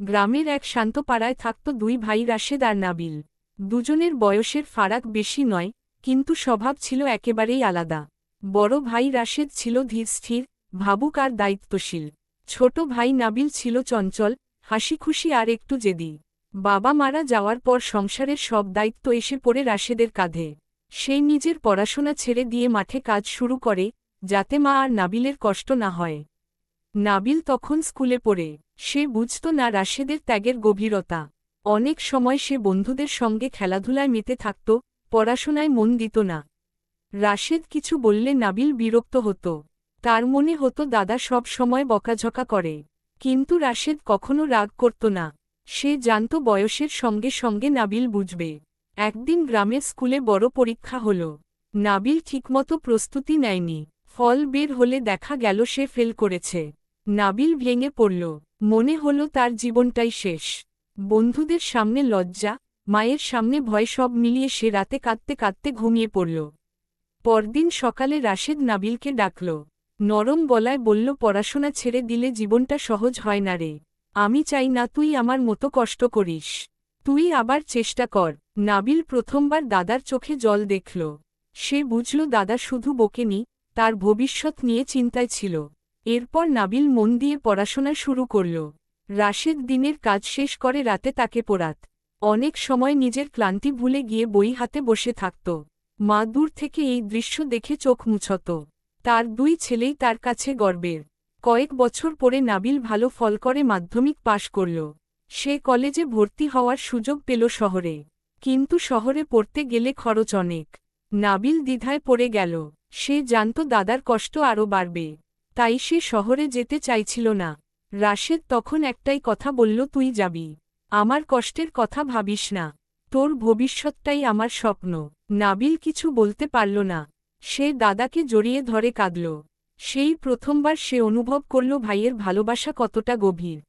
গ্রামের এক শান্ত পাড়ায় থাকত দুই ভাই রাশেদ আর নাবিল। দুজনের বয়সের ফারাক বেশি নয়, কিন্তু স্বভাব ছিল একেবারেই আলাদা। বড় ভাই রাশেদ ছিল ধীরস্থির, ভাবুক আর দায়িত্বশীল। ছোট ভাই নাবিল ছিল চঞ্চল, হাসিখুশি আর একটু জেদি। বাবা মারা যাওয়ার পর সংসারের সব দায়িত্ব এসে পড়ে রাশেদের কাঁধে। সেই নিজের পড়াশোনা ছেড়ে দিয়ে মাঠে কাজ শুরু করে, যাতে মা আর নাবিলের কষ্ট না হয়। নাবিল তখন স্কুলে পড়ে। সে বুঝত না রাশেদের ত্যাগের গভীরতা। অনেক সময় সে বন্ধুদের সঙ্গে খেলাধুলায় মেতে থাকত, পড়াশোনায় মন দিত না। রাশেদ কিছু বললে নাবিল বিরক্ত হতো। তার মনে হতো দাদা সব সময় বকাঝকা করে। কিন্তু রাশেদ কখনো রাগ করত না। সে জানত বয়সের সঙ্গে সঙ্গে নাবিল বুঝবে। একদিন গ্রামের স্কুলে বড় পরীক্ষা হল। নাবিল ঠিকমতো প্রস্তুতি নেয়নি। ফল বের হলে দেখা গেল সে ফেল করেছে। নাবিল ভেঙে পড়ল। মনে হলো তার জীবনটাই শেষ। বন্ধুদের সামনে লজ্জা, মায়ের সামনে ভয়, সব মিলিয়ে সে রাতে কাঁদতে কাঁদতে ঘুমিয়ে পড়ল। পরদিন সকালে রাশেদ নাবিলকে ডাকল। নরম গলায় বলল, পড়াশোনা ছেড়ে দিলে জীবনটা সহজ হয় না রে। আমি চাই না তুই আমার মতো কষ্ট করিস। তুই আবার চেষ্টা কর। নাবিল প্রথমবার দাদার চোখে জল দেখল। সে বুঝল দাদা শুধু বকেনি, তার ভবিষ্যৎ নিয়ে চিন্তায় ছিল। এরপর নাবিল মন দিয়ে পড়াশোনা শুরু করল। রাশেদ দিনের কাজ শেষ করে রাতে তাকে পড়াত। অনেক সময় নিজের ক্লান্তি ভুলে গিয়ে বই হাতে বসে থাকত। মা দূর থেকে এই দৃশ্য দেখে চোখ মুছত। তার দুই ছেলেই তার কাছে গর্বের। কয়েক বছর পরে নাবিল ভালো ফল করে মাধ্যমিক পাশ করল। সে কলেজে ভর্তি হওয়ার সুযোগ পেল শহরে। কিন্তু শহরে পড়তে গেলে খরচ অনেক। নাবিল দ্বিধায় পড়ে গেল। সে জানত দাদার কষ্ট আরও বাড়বে। তাই সে শহরে যেতে চাইছিল না। রাশেদ তখন একটাই কথা বলল, তুই যাবি। আমার কষ্টের কথা ভাবিস না। তোর ভবিষ্যৎটাই আমার স্বপ্ন। নাবিল কিছু বলতে পারল না। সে দাদাকে জড়িয়ে ধরে কাঁদল। সেই প্রথমবার সে অনুভব করল ভাইয়ের ভালোবাসা কতটা গভীর।